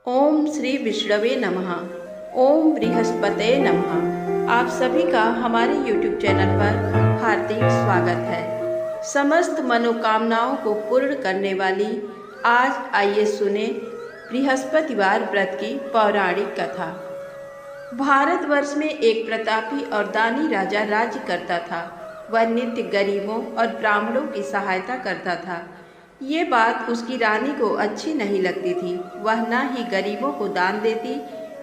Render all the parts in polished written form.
ओम श्री विष्णवे नमः। ओम बृहस्पते नमः। आप सभी का हमारे YouTube चैनल पर हार्दिक स्वागत है। समस्त मनोकामनाओं को पूर्ण करने वाली आज आइए सुने बृहस्पतिवार व्रत की पौराणिक कथा। भारतवर्ष में एक प्रतापी और दानी राजा राज्य करता था। वह नित्य गरीबों और ब्राह्मणों की सहायता करता था। ये बात उसकी रानी को अच्छी नहीं लगती थी। वह न ही गरीबों को दान देती,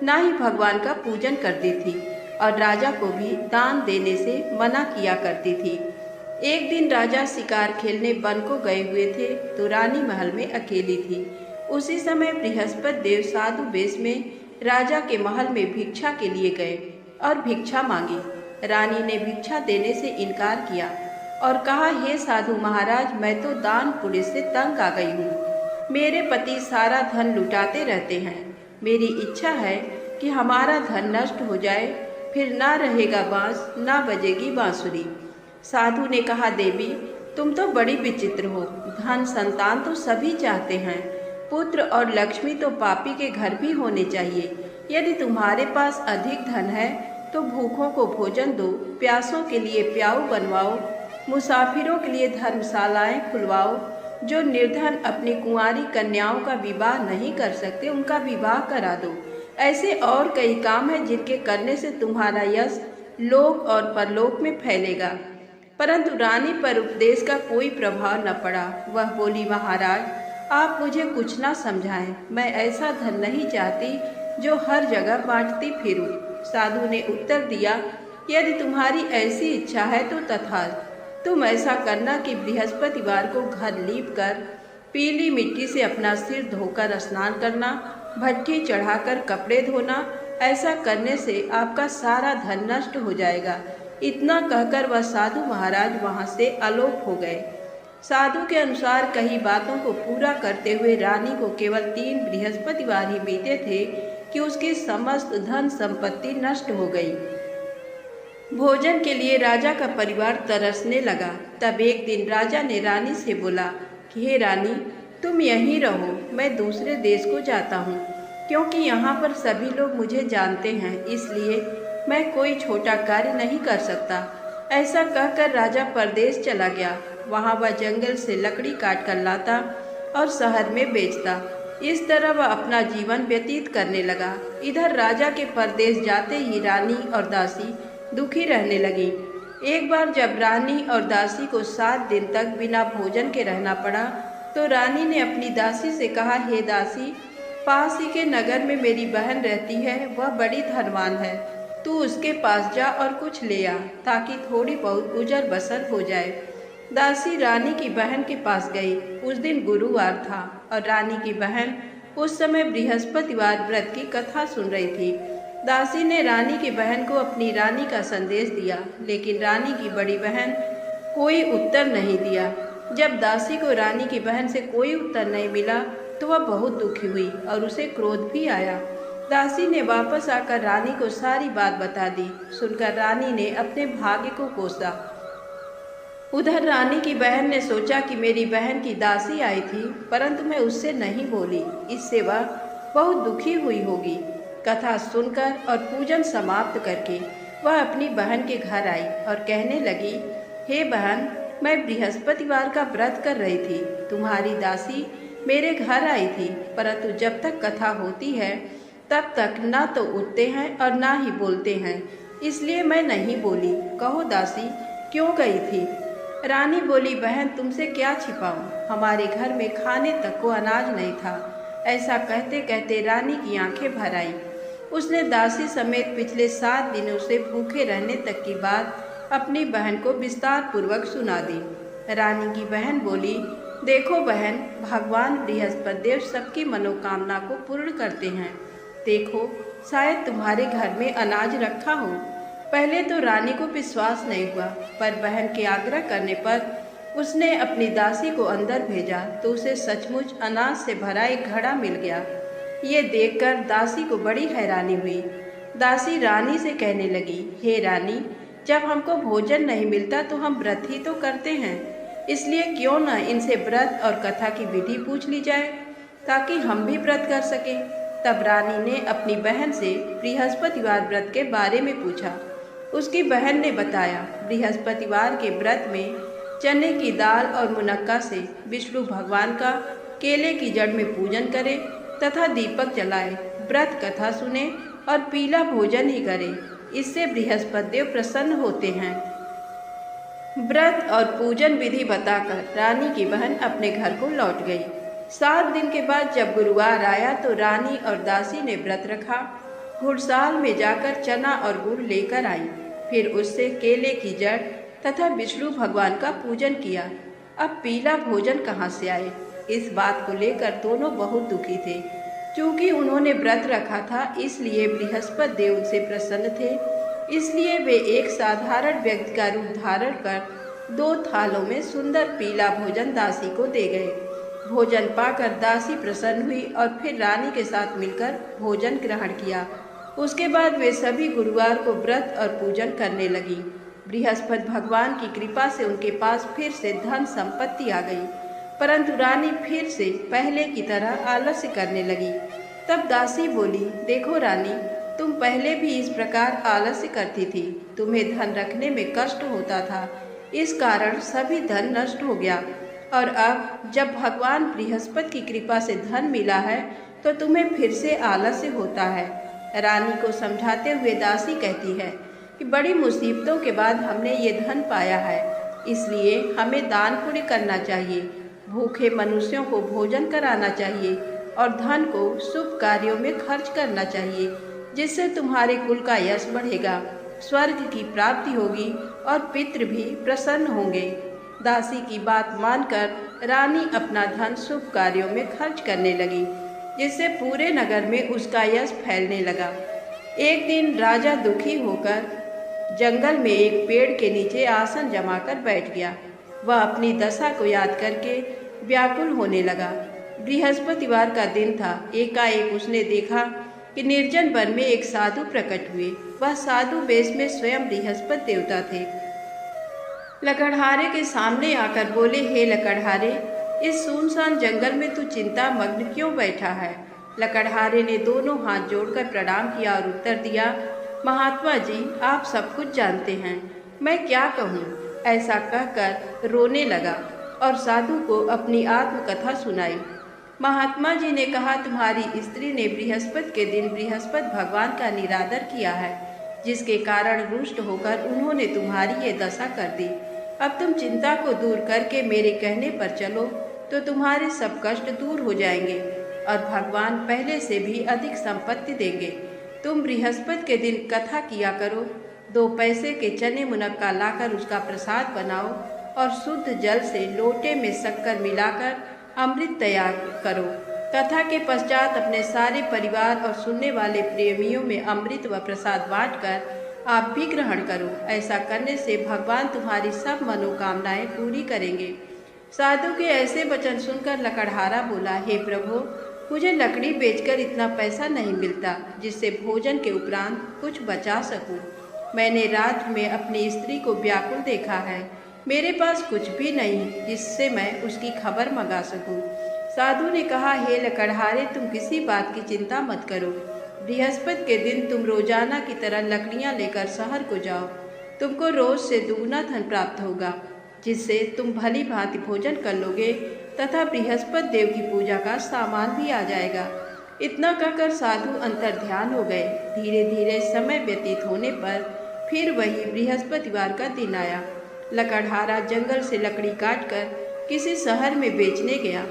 न ही भगवान का पूजन करती थी और राजा को भी दान देने से मना किया करती थी। एक दिन राजा शिकार खेलने वन को गए हुए थे तो रानी महल में अकेली थी। उसी समय बृहस्पति देव साधु वेश में राजा के महल में भिक्षा के लिए गए और भिक्षा मांगी। रानी ने भिक्षा देने से इनकार किया और कहा, हे साधु महाराज, मैं तो दान पुण्य से तंग आ गई हूँ। मेरे पति सारा धन लुटाते रहते हैं। मेरी इच्छा है कि हमारा धन नष्ट हो जाए, फिर ना रहेगा बांस, ना बजेगी बांसुरी। साधु ने कहा, देवी तुम तो बड़ी विचित्र हो। धन संतान तो सभी चाहते हैं, पुत्र और लक्ष्मी तो पापी के घर भी होने चाहिए। यदि तुम्हारे पास अधिक धन है तो भूखों को भोजन दो, प्यासों के लिए प्याऊ बनवाओ, मुसाफिरों के लिए धर्मशालाएं खुलवाओ। जो निर्धन अपनी कुंवारी कन्याओं का विवाह नहीं कर सकते उनका विवाह करा दो। ऐसे और कई काम हैं जिनके करने से तुम्हारा यश लोक और परलोक में फैलेगा। परंतु रानी पर उपदेश का कोई प्रभाव न पड़ा। वह बोली, महाराज आप मुझे कुछ ना समझाएं। मैं ऐसा धन नहीं चाहती जो हर जगह बांटती फिरूं। साधु ने उत्तर दिया, यदि तुम्हारी ऐसी इच्छा है तो तथास्तु। तुम ऐसा करना कि बृहस्पतिवार को घर लीप कर पीली मिट्टी से अपना सिर धोकर स्नान करना, भट्ठी चढ़ाकर कपड़े धोना। ऐसा करने से आपका सारा धन नष्ट हो जाएगा। इतना कहकर वह साधु महाराज वहां से अलोप हो गए। साधु के अनुसार कई बातों को पूरा करते हुए रानी को केवल 3 बृहस्पतिवार ही बीते थे कि उसकी समस्त धन संपत्ति नष्ट हो गई। भोजन के लिए राजा का परिवार तरसने लगा। तब एक दिन राजा ने रानी से बोला कि हे रानी, तुम यहीं रहो, मैं दूसरे देश को जाता हूँ, क्योंकि यहाँ पर सभी लोग मुझे जानते हैं, इसलिए मैं कोई छोटा कार्य नहीं कर सकता। ऐसा कहकर राजा परदेश चला गया। वहाँ वह जंगल से लकड़ी काट कर लाता और शहर में बेचता। इस तरह वह अपना जीवन व्यतीत करने लगा। इधर राजा के परदेश जाते ही रानी और दासी दुखी रहने लगी। एक बार जब रानी और दासी को 7 दिन तक बिना भोजन के रहना पड़ा तो रानी ने अपनी दासी से कहा, हे दासी, पास ही के नगर में मेरी बहन रहती है, वह बड़ी धनवान है। तू उसके पास जा और कुछ ले आ, ताकि थोड़ी बहुत गुजर बसर हो जाए। दासी रानी की बहन के पास गई। उस दिन गुरुवार था और रानी की बहन उस समय बृहस्पतिवार व्रत की कथा सुन रही थी। दासी ने रानी की बहन को अपनी रानी का संदेश दिया, लेकिन रानी की बड़ी बहन कोई उत्तर नहीं दिया। जब दासी को रानी की बहन से कोई उत्तर नहीं मिला तो वह बहुत दुखी हुई और उसे क्रोध भी आया। दासी ने वापस आकर रानी को सारी बात बता दी। सुनकर रानी ने अपने भाग्य को कोसा। उधर रानी की बहन ने सोचा कि मेरी बहन की दासी आई थी, परंतु मैं उससे नहीं बोली, इससे वह बहुत दुखी हुई होगी। कथा सुनकर और पूजन समाप्त करके वह अपनी बहन के घर आई और कहने लगी, हे बहन, मैं बृहस्पतिवार का व्रत कर रही थी। तुम्हारी दासी मेरे घर आई थी, परंतु जब तक कथा होती है तब तक ना तो उठते हैं और ना ही बोलते हैं, इसलिए मैं नहीं बोली। कहो दासी, क्यों गई थी? रानी बोली, बहन तुमसे क्या छिपाऊं, हमारे घर में खाने तक को अनाज नहीं था। ऐसा कहते कहते रानी की आंखें भर आई। उसने दासी समेत पिछले 7 दिनों से भूखे रहने तक की बात अपनी बहन को विस्तार पूर्वक सुना दी। रानी की बहन बोली, देखो बहन, भगवान बृहस्पति देव सबकी मनोकामना को पूर्ण करते हैं। देखो, शायद तुम्हारे घर में अनाज रखा हो। पहले तो रानी को विश्वास नहीं हुआ, पर बहन के आग्रह करने पर उसने अपनी दासी को अंदर भेजा तो उसे सचमुच अनाज से भरा एक घड़ा मिल गया। ये देखकर दासी को बड़ी हैरानी हुई। दासी रानी से कहने लगी, हे रानी, जब हमको भोजन नहीं मिलता तो हम व्रत ही तो करते हैं, इसलिए क्यों न इनसे व्रत और कथा की विधि पूछ ली जाए, ताकि हम भी व्रत कर सकें। तब रानी ने अपनी बहन से बृहस्पतिवार व्रत के बारे में पूछा। उसकी बहन ने बताया, बृहस्पतिवार के व्रत में चने की दाल और मुनक्का से विष्णु भगवान का केले की जड़ में पूजन करें तथा दीपक जलाए, व्रत कथा सुने और पीला भोजन ही करें। इससे बृहस्पति देव प्रसन्न होते हैं। व्रत और पूजन विधि बताकर रानी की बहन अपने घर को लौट गई। 7 दिन के बाद जब गुरुवार आया तो रानी और दासी ने व्रत रखा। घुड़साल में जाकर चना और गुड़ लेकर आई, फिर उससे केले की जड़ तथा विष्णु भगवान का पूजन किया। अब पीला भोजन कहाँ से आए? इस बात को लेकर दोनों बहुत दुखी थे। क्योंकि उन्होंने व्रत रखा था, इसलिए बृहस्पति देव उनसे प्रसन्न थे। इसलिए वे एक साधारण व्यक्ति का रूप धारण कर 2 थालों में सुंदर पीला भोजन दासी को दे गए। भोजन पाकर दासी प्रसन्न हुई और फिर रानी के साथ मिलकर भोजन ग्रहण किया। उसके बाद वे सभी गुरुवार को व्रत और पूजन करने लगी। बृहस्पति भगवान की कृपा से उनके पास फिर से धन संपत्ति आ गई, परंतु रानी फिर से पहले की तरह आलस्य करने लगी। तब दासी बोली, देखो रानी, तुम पहले भी इस प्रकार आलस्य करती थी। तुम्हें धन रखने में कष्ट होता था, इस कारण सभी धन नष्ट हो गया। और अब जब भगवान बृहस्पति की कृपा से धन मिला है तो तुम्हें फिर से आलस्य होता है। रानी को समझाते हुए दासी कहती है कि बड़ी मुसीबतों के बाद हमने ये धन पाया है, इसलिए हमें दान पुण्य करना चाहिए, भूखे मनुष्यों को भोजन कराना चाहिए और धन को शुभ कार्यों में खर्च करना चाहिए, जिससे तुम्हारे कुल का यश बढ़ेगा, स्वर्ग की प्राप्ति होगी और पितृ भी प्रसन्न होंगे। दासी की बात मानकर रानी अपना धन शुभ कार्यों में खर्च करने लगी, जिससे पूरे नगर में उसका यश फैलने लगा। एक दिन राजा दुखी होकर जंगल में एक पेड़ के नीचे आसन जमाकर बैठ गया। वह अपनी दशा को याद करके व्याकुल होने लगा। बृहस्पतिवार का दिन था। एकाएक उसने देखा कि निर्जन वन में एक साधु प्रकट हुए। वह साधु वेश में स्वयं बृहस्पति देवता थे। लकड़हारे के सामने आकर बोले, हे लकड़हारे, इस सुनसान जंगल में तू चिंता मग्न क्यों बैठा है? लकड़हारे ने दोनों हाथ जोड़कर प्रणाम किया और उत्तर दिया, महात्मा जी, आप सब कुछ जानते हैं, मैं क्या कहूँ? ऐसा कहकर रोने लगा और साधु को अपनी आत्मकथा सुनाई। महात्मा जी ने कहा, तुम्हारी स्त्री ने बृहस्पति के दिन बृहस्पति भगवान का निरादर किया है, जिसके कारण रुष्ट होकर उन्होंने तुम्हारी ये दशा कर दी। अब तुम चिंता को दूर करके मेरे कहने पर चलो तो तुम्हारे सब कष्ट दूर हो जाएंगे और भगवान पहले से भी अधिक संपत्ति देंगे। तुम बृहस्पति के दिन कथा किया करो, 2 पैसे के चने मुनक्का लाकर उसका प्रसाद बनाओ और शुद्ध जल से लोटे में शक्कर मिलाकर अमृत तैयार करो। कथा के पश्चात अपने सारे परिवार और सुनने वाले प्रेमियों में अमृत व प्रसाद बांटकर आप भी ग्रहण करो। ऐसा करने से भगवान तुम्हारी सब मनोकामनाएं पूरी करेंगे। साधु के ऐसे वचन सुनकर लकड़हारा बोला, हे प्रभु, मुझे लकड़ी बेचकर इतना पैसा नहीं मिलता जिससे भोजन के उपरांत कुछ बचा सकूं। मैंने रात में अपनी स्त्री को व्याकुल देखा है, मेरे पास कुछ भी नहीं जिससे मैं उसकी खबर मंगा सकूं। साधु ने कहा, हे लकड़हारे, तुम किसी बात की चिंता मत करो। बृहस्पति के दिन तुम रोजाना की तरह लकड़ियां लेकर शहर को जाओ। तुमको रोज से दुगना धन प्राप्त होगा, जिससे तुम भली भांति भोजन कर लोगे तथा बृहस्पति देव की पूजा का सामान भी आ जाएगा। इतना कहकर साधु अंतर्ध्यान हो गए। धीरे धीरे समय व्यतीत होने पर फिर वही बृहस्पतिवार का दिन आया। लकड़हारा जंगल से लकड़ी काटकर किसी शहर में बेचने गया।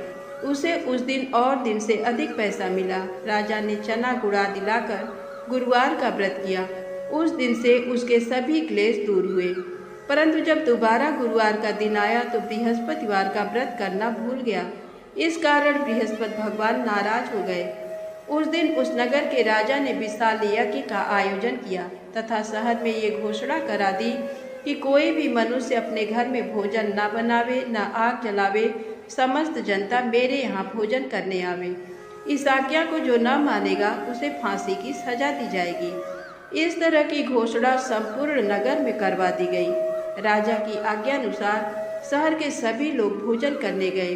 उसे उस दिन और दिन से अधिक पैसा मिला। राजा ने चना गुड़ा दिलाकर गुरुवार का व्रत किया। उस दिन से उसके सभी क्लेश दूर हुए। परंतु जब दोबारा गुरुवार का दिन आया तो बृहस्पतिवार का व्रत करना भूल गया। इस कारण बृहस्पति भगवान नाराज हो गए। उस दिन उस नगर के राजा ने विशाल यज्ञ का आयोजन किया तथा शहर में ये घोषणा करा दी कि कोई भी मनुष्य अपने घर में भोजन न बनावे, न आग जलावे, समस्त जनता मेरे यहाँ भोजन करने आवे। इस आज्ञा को जो न मानेगा उसे फांसी की सजा दी जाएगी। इस तरह की घोषणा संपूर्ण नगर में करवा दी गई। राजा की आज्ञानुसार शहर के सभी लोग भोजन करने गए,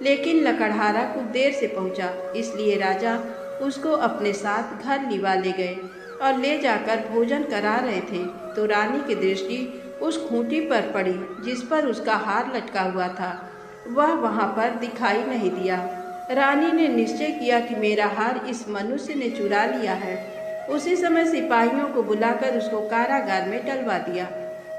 लेकिन लकड़हारा कुछ देर से पहुंचा, इसलिए राजा उसको अपने साथ घर लिवा ले गए और ले जाकर भोजन करा रहे थे तो रानी की दृष्टि उस खूंटी पर पड़ी जिस पर उसका हार लटका हुआ था। वह वहां पर दिखाई नहीं दिया। रानी ने निश्चय किया कि मेरा हार इस मनुष्य ने चुरा लिया है। उसी समय सिपाहियों को बुलाकर उसको कारागार में डलवा दिया।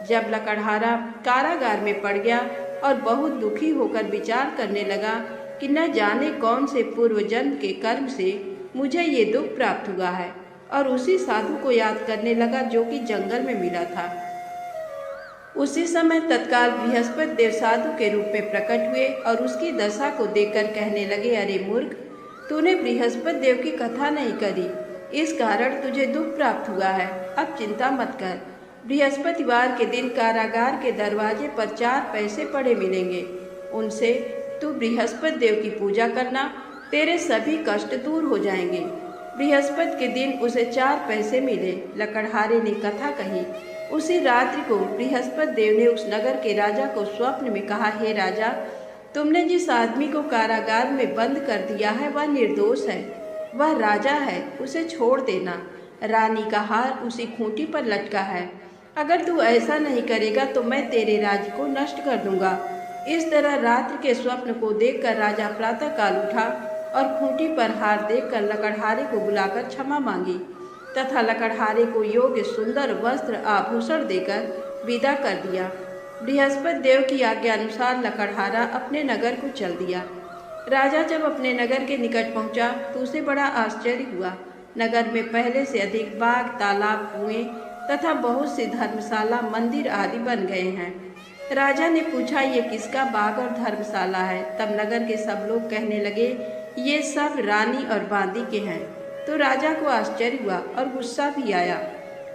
जब लकड़हारा कारागार में पड़ गया और बहुत दुखी होकर विचार करने लगा कि न जाने कौन से पूर्व जन्म के कर्म से मुझे ये दुख प्राप्त हुआ है, और उसी साधु को याद करने लगा जो कि जंगल में मिला था। उसी समय तत्काल बृहस्पति देव साधु के रूप में प्रकट हुए और उसकी दशा को देखकर कहने लगे, अरे मूर्ख, तूने बृहस्पति देव की कथा नहीं करी, इस कारण तुझे दुख प्राप्त हुआ है। अब चिंता मत कर। बृहस्पतिवार के दिन कारागार के दरवाजे पर 4 पैसे पड़े मिलेंगे। उनसे तू बृहस्पति देव की पूजा करना, तेरे सभी कष्ट दूर हो जाएंगे। बृहस्पति के दिन उसे 4 पैसे मिले। लकड़हारे ने कथा कही। उसी रात्रि को बृहस्पति देव ने उस नगर के राजा को स्वप्न में कहा, हे राजा, तुमने जिस आदमी को कारागार में बंद कर दिया है वह निर्दोष है, वह राजा है, उसे छोड़ देना। रानी का हार उसी खूंटी पर लटका है। अगर तू ऐसा नहीं करेगा तो मैं तेरे राज्य को नष्ट कर दूंगा। इस तरह रात्रि के स्वप्न को देखकर राजा प्रातःकाल उठा और खूंटी पर हार देखकर लकड़हारे को बुलाकर क्षमा मांगी तथा लकड़हारे को योग्य सुंदर वस्त्र आभूषण देकर विदा कर दिया। बृहस्पति देव की आज्ञा अनुसार लकड़हारा अपने नगर को चल दिया। राजा जब अपने नगर के निकट पहुंचा तो उसे बड़ा आश्चर्य हुआ। नगर में पहले से अधिक बाग, तालाब, कुएं तथा बहुत सी धर्मशाला, मंदिर आदि बन गए हैं। राजा ने पूछा, ये किसका बाग और धर्मशाला है? तब नगर के सब लोग कहने लगे, ये सब रानी और बांदी के हैं। तो राजा को आश्चर्य हुआ और गुस्सा भी आया।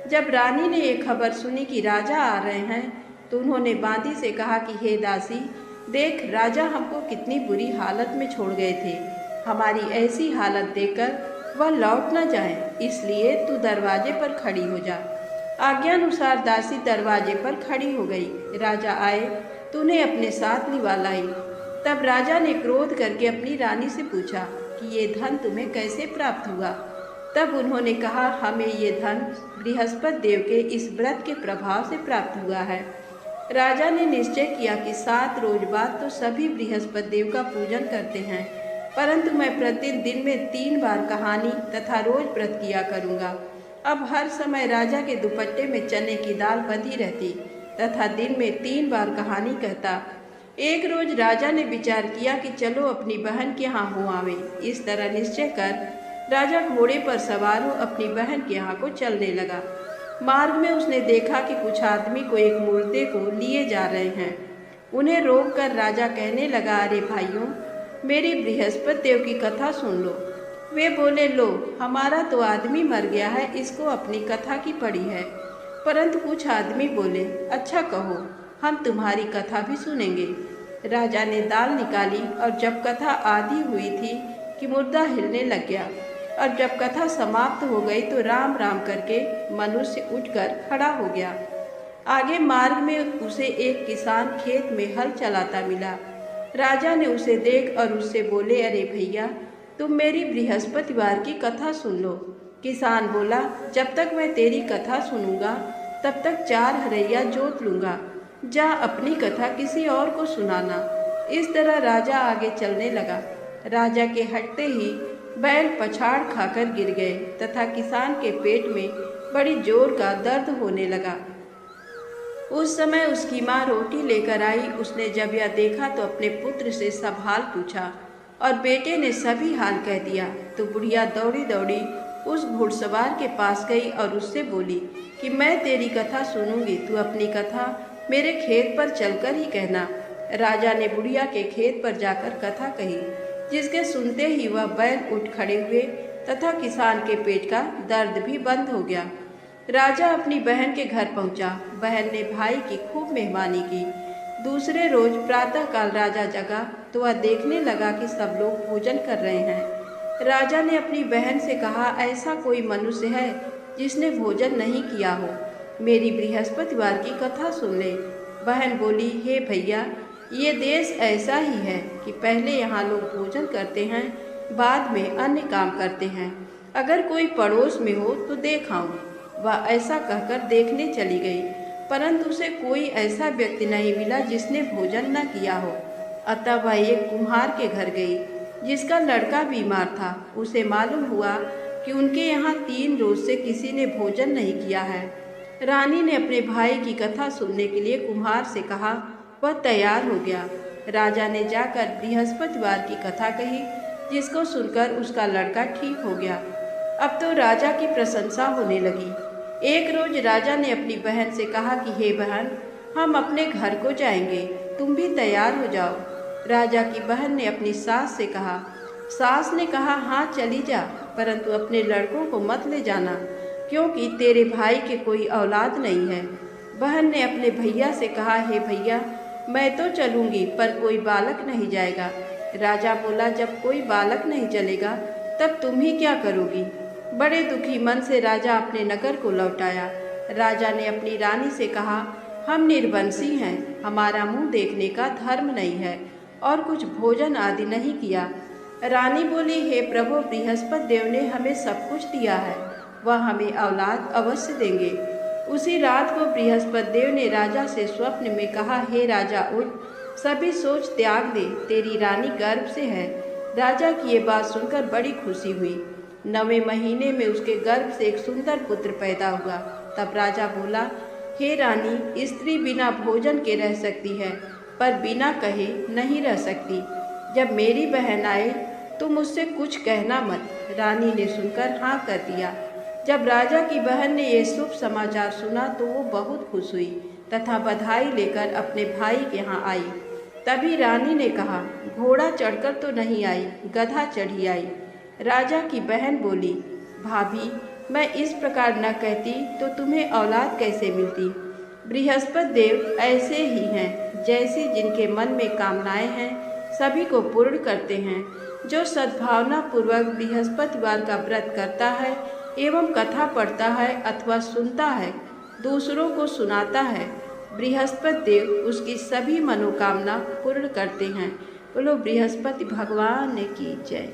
जब रानी ने ये खबर सुनी कि राजा आ रहे हैं तो उन्होंने बांदी से कहा कि हे दासी, देख, राजा हमको कितनी बुरी हालत में छोड़ गए थे। हमारी ऐसी हालत देखकर वह लौट न जाए, इसलिए तू दरवाजे पर खड़ी हो जा। आज्ञानुसार दासी दरवाजे पर खड़ी हो गई। राजा आए तो उन्हें अपने साथ लिवा लाई। तब राजा ने क्रोध करके अपनी रानी से पूछा कि ये धन तुम्हें कैसे प्राप्त हुआ? तब उन्होंने कहा, हमें ये धन बृहस्पति देव के इस व्रत के प्रभाव से प्राप्त हुआ है। राजा ने निश्चय किया कि 7 रोज बाद तो सभी बृहस्पति देव का पूजन करते हैं, परंतु मैं प्रतिदिन दिन में 3 बार कहानी तथा रोज व्रत किया करूँगा। अब हर समय राजा के दुपट्टे में चने की दाल बंधी रहती तथा दिन में 3 बार कहानी कहता। एक रोज राजा ने विचार किया कि चलो अपनी बहन के यहाँ हो आवे। इस तरह निश्चय कर राजा घोड़े पर सवार हो अपनी बहन के यहाँ को चलने लगा। मार्ग में उसने देखा कि कुछ आदमी को एक मुर्दे को लिए जा रहे हैं। उन्हें रोककर राजा कहने लगा, अरे भाइयों, मेरी बृहस्पति देव की कथा सुन लो। वे बोले, लो, हमारा तो आदमी मर गया है, इसको अपनी कथा की पड़ी है। परंतु कुछ आदमी बोले, अच्छा कहो, हम तुम्हारी कथा भी सुनेंगे। राजा ने दाल निकाली और जब कथा आधी हुई थी कि मुर्दा हिलने लग गया, और जब कथा समाप्त हो गई तो राम राम करके मनुष्य उठकर खड़ा हो गया। आगे मार्ग में उसे एक किसान खेत में हल चलाता मिला। राजा ने उसे देख और उससे बोले, अरे भैया, तुम मेरी बृहस्पतिवार की कथा सुन लो। किसान बोला, जब तक मैं तेरी कथा सुनूंगा तब तक 4 हरैया जोत लूँगा। जा अपनी कथा किसी और को सुनाना। इस तरह राजा आगे चलने लगा। राजा के हटते ही बैल पछाड़ खाकर गिर गए तथा किसान के पेट में बड़ी जोर का दर्द होने लगा। उस समय उसकी माँ रोटी लेकर आई। उसने जब यह देखा तो अपने पुत्र से सब हाल पूछा और बेटे ने सभी हाल कह दिया। तो बुढ़िया दौड़ी दौड़ी उस घुड़सवार के पास गई और उससे बोली कि मैं तेरी कथा सुनूंगी, तू अपनी कथा मेरे खेत पर चलकर ही कहना। राजा ने बुढ़िया के खेत पर जाकर कथा कही, जिसके सुनते ही वह बैल उठ खड़े हुए तथा किसान के पेट का दर्द भी बंद हो गया। राजा अपनी बहन के घर पहुंचा। बहन ने भाई की खूब मेहमानी की। दूसरे रोज प्रातःकाल राजा जगा तो वह देखने लगा कि सब लोग भोजन कर रहे हैं। राजा ने अपनी बहन से कहा, ऐसा कोई मनुष्य है जिसने भोजन नहीं किया हो, मेरी बृहस्पतिवार की कथा सुन ले। बहन बोली, हे भैया, ये देश ऐसा ही है कि पहले यहाँ लोग भोजन करते हैं, बाद में अन्य काम करते हैं। अगर कोई पड़ोस में हो तो देख आऊं। वह ऐसा कहकर देखने चली गई, परंतु उसे कोई ऐसा व्यक्ति नहीं मिला जिसने भोजन न किया हो। अतः वह एक कुम्हार के घर गई जिसका लड़का बीमार था। उसे मालूम हुआ कि उनके यहाँ 3 रोज से किसी ने भोजन नहीं किया है। रानी ने अपने भाई की कथा सुनने के लिए कुम्हार से कहा। वह तैयार हो गया। राजा ने जाकर बृहस्पतिवार की कथा कही, जिसको सुनकर उसका लड़का ठीक हो गया। अब तो राजा की प्रशंसा होने लगी। एक रोज राजा ने अपनी बहन से कहा कि हे बहन, हम अपने घर को जाएंगे, तुम भी तैयार हो जाओ। राजा की बहन ने अपनी सास से कहा। सास ने कहा, हाँ चली जा, परंतु अपने लड़कों को मत ले जाना, क्योंकि तेरे भाई के कोई औलाद नहीं है। बहन ने अपने भैया से कहा, हे भैया, मैं तो चलूँगी पर कोई बालक नहीं जाएगा। राजा बोला, जब कोई बालक नहीं चलेगा तब तुम ही क्या करोगी। बड़े दुखी मन से राजा अपने नगर को लौट आया। राजा ने अपनी रानी से कहा, हम निर्वंशी हैं, हमारा मुंह देखने का धर्म नहीं है और कुछ भोजन आदि नहीं किया। रानी बोली, हे प्रभु, बृहस्पति देव ने हमें सब कुछ दिया है, वह हमें औलाद अवश्य देंगे। उसी रात को बृहस्पति देव ने राजा से स्वप्न में कहा, हे राजा उठ, सभी सोच त्याग दे, तेरी रानी गर्भ से है। राजा की ये बात सुनकर बड़ी खुशी हुई। 9वें महीने में उसके गर्भ से एक सुंदर पुत्र पैदा हुआ। तब राजा बोला, हे रानी, स्त्री बिना भोजन के रह सकती है, पर बिना कहे नहीं रह सकती। जब मेरी बहन आए तो मुझसे कुछ कहना मत। रानी ने सुनकर हाँ कर दिया। जब राजा की बहन ने ये शुभ समाचार सुना तो वो बहुत खुश हुई तथा बधाई लेकर अपने भाई के यहाँ आई। तभी रानी ने कहा, घोड़ा चढ़कर तो नहीं आई, गधा चढ़ी आई। राजा की बहन बोली, भाभी, मैं इस प्रकार न कहती तो तुम्हें औलाद कैसे मिलती। बृहस्पति देव ऐसे ही हैं, जैसी जिनके मन में कामनाएं हैं सभी को पूर्ण करते हैं। जो सद्भावना पूर्वक बृहस्पतिवार का व्रत करता है एवं कथा पढ़ता है अथवा सुनता है, दूसरों को सुनाता है, बृहस्पति देव उसकी सभी मनोकामना पूर्ण करते हैं। बोलो बृहस्पति भगवान की जय।